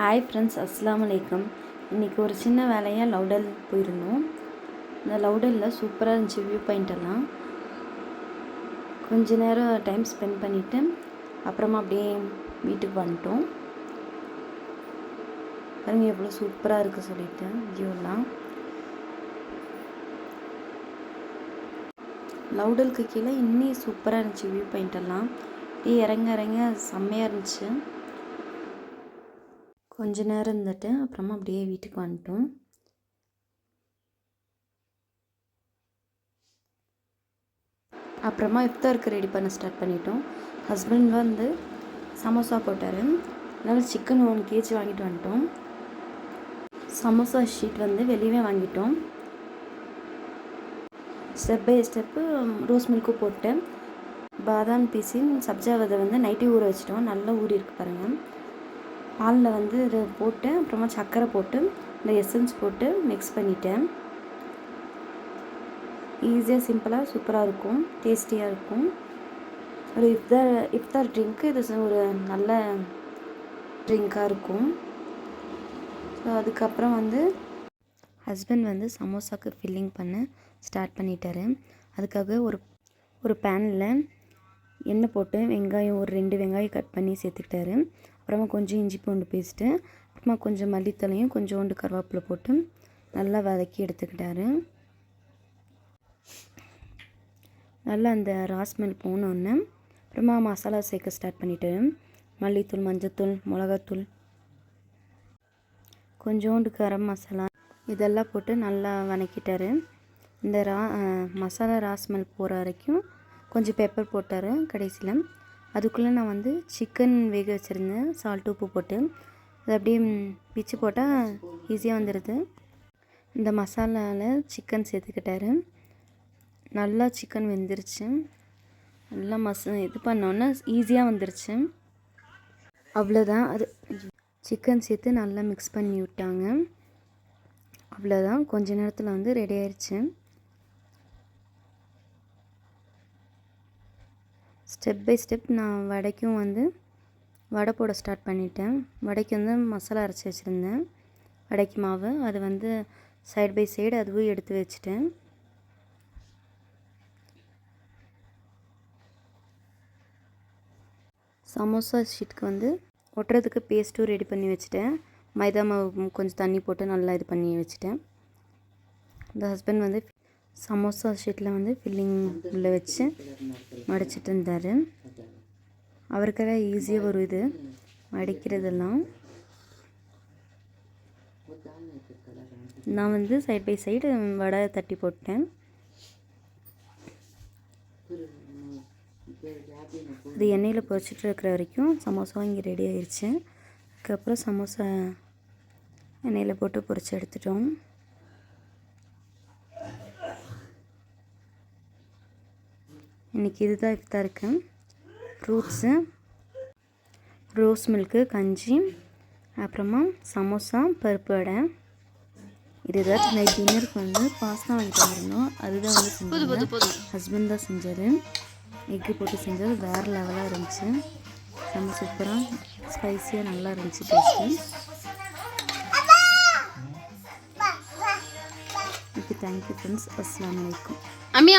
Hi friends, அஸ்ஸலாமு அலைக்கும். இன்றைக்கி ஒரு சின்ன வேலையாக லவுடல் போயிருந்தோம். இந்த லவுடலில் சூப்பராக இருந்துச்சு வியூ பாயிண்ட் எல்லாம். கொஞ்ச நேரம் டைம் ஸ்பெண்ட் பண்ணிவிட்டு அப்புறமா அப்படியே வீட்டுக்கு வந்துட்டோம். பாருங்க எவ்வளோ சூப்பராக இருக்குது சொல்லிட்டு வியூலாம். லவுடலுக்கு கீழே இன்னும் சூப்பராக இருந்துச்சு வியூ பாயிண்ட் எல்லாம். அப்படியே இறங்க இறங்க செம்மையாக இருந்துச்சு. கொஞ்ச நேரம் இருந்துட்டு அப்புறமா அப்படியே வீட்டுக்கு வந்துட்டோம். அப்புறமா இஃப்தாருக்கு ரெடி பண்ண ஸ்டார்ட் பண்ணிட்டோம். ஹஸ்பண்ட் வந்து சமோசா போட்டார். அதனால் சிக்கன் 1 kg வாங்கிட்டு வந்துட்டோம். சமோசா ஷீட் வந்து வெளியே வாங்கிட்டோம். ஸ்டெப் பை ஸ்டெப்பு ரோஸ் மில்க்கும் போட்டு பாதாம் பீசி சப்ஜா விதை வந்து நைட்டே ஊற வச்சிட்டோம். நல்லா ஊறி இருக்கு பாருங்கள். பாலில் வந்து இதை போட்டு அப்புறமா சர்க்கரை போட்டு இந்த எசன்ஸ் போட்டு மிக்ஸ் பண்ணிட்டேன். ஈஸியாக சிம்பிளாக சூப்பராக இருக்கும், டேஸ்டியாக இருக்கும். ஒரு இஃப்தார் ட்ரிங்க்கு இது ஒரு நல்ல ட்ரிங்காக இருக்கும். ஸோ அதுக்கப்புறம் வந்து ஹஸ்பண்ட் வந்து சமோசாவுக்கு ஃபில்லிங் பண்ண ஸ்டார்ட் பண்ணிட்டாரு. அதுக்காக ஒரு பேனில் எண்ணெய் போட்டு வெங்காயம் ஒரு 2 வெங்காயம் கட் பண்ணி சேர்த்துக்கிட்டாரு. அப்புறமா கொஞ்சம் இஞ்சி பூண்டு பேஸ்ட்டு, அப்புறமா கொஞ்சம் மல்லித்தலையும் கொஞ்சோண்டு கருவேப்பிலை போட்டு நல்லா வதக்கி எடுத்துக்கிட்டாரு. நல்லா அந்த ராஸ்மெல் போனோடனே அப்புறமா மசாலா சேர்க்க ஸ்டார்ட் பண்ணிவிட்டு மல்லித்தூள், மஞ்சத்தூள், மிளகாத்தூள், கொஞ்சோண்டு கரம் மசாலா இதெல்லாம் போட்டு நல்லா வதக்கிட்டாரு. இந்த மசாலா ராஸ்மெல் போகிற வரைக்கும் கொஞ்சம் பெப்பர் போட்டார் கடைசியில். அதுக்குள்ளே நான் வந்து சிக்கன் வேக வச்சுருந்தேன். சால்ட் உப்பு போட்டு அது அப்படியே பிச்சு போட்டால் ஈஸியாக வந்துடுது. இந்த மசாலாவில் சிக்கன் சேர்த்துக்கிட்டாரு. நல்லா சிக்கன் வெந்துருச்சு. நல்லா இது பண்ணோன்னா ஈஸியாக வந்துருச்சு. அவ்வளோதான். அது சிக்கன் சேர்த்து நல்லா மிக்ஸ் பண்ணி விட்டாங்க. அவ்வளோதான், கொஞ்ச நேரத்தில் வந்து ரெடி ஆயிடுச்சு. ஸ்டெப் பை ஸ்டெப் நான் வடைக்கும் வந்து வடை போட ஸ்டார்ட் பண்ணிட்டேன். வடைக்கு வந்து மசாலா அரைச்சி வச்சுருந்தேன், வடைக்கு மாவு. அது வந்து சைடு பை சைடு அதுவும் எடுத்து வச்சுட்டேன். சமோசா ஷீட்டுக்கு வந்து ஒட்டுறதுக்கு பேஸ்ட்டும் ரெடி பண்ணி வச்சுட்டேன். மைதா மாவு கொஞ்சம் தண்ணி போட்டு நல்லா இது பண்ணி வச்சுட்டேன். இந்த ஹஸ்பண்ட் வந்து சமோசா ஷீட்டில் வந்து ஃபில்லிங் உள்ளே வச்சு மடிச்சிட்டு இருந்தார். அவருக்காக ஈஸியாக ஒரு இது மடிக்கிறதெல்லாம். நான் வந்து சைட் பை சைடு வடை தட்டி போட்டேன். இது எண்ணெயில் பொரிச்சிட்டு இருக்கிற வரைக்கும் சமோசா இங்கே ரெடி ஆயிடுச்சு. அதுக்கப்புறம் சமோசா எண்ணெயில் போட்டு பொரிச்சு எடுத்துட்டோம். இன்றைக்கி இதுதான் இஃப்தாருக்கு. ஃப்ரூட்ஸு, ரோஸ் மில்க்கு, கஞ்சி, அப்புறமா சமோசா, பருப்பு வடை. இதுதான் நைட் டின்னருக்கு வந்து பாஸ்தா வாங்கிட்டு வந்துருந்தோம். அதுதான் வந்து செஞ்சாங்க. ஹஸ்பண்ட் தான் செஞ்சார். எக்கு போட்டு செஞ்சது வேறு லெவலாக இருந்துச்சு. செம்ம சூப்பராக ஸ்பைஸியாக நல்லா இருந்துச்சு டேஸ்ட்டு. Okay, thank you friends. அஸ்ஸலாமு அலைக்கும். அம்மி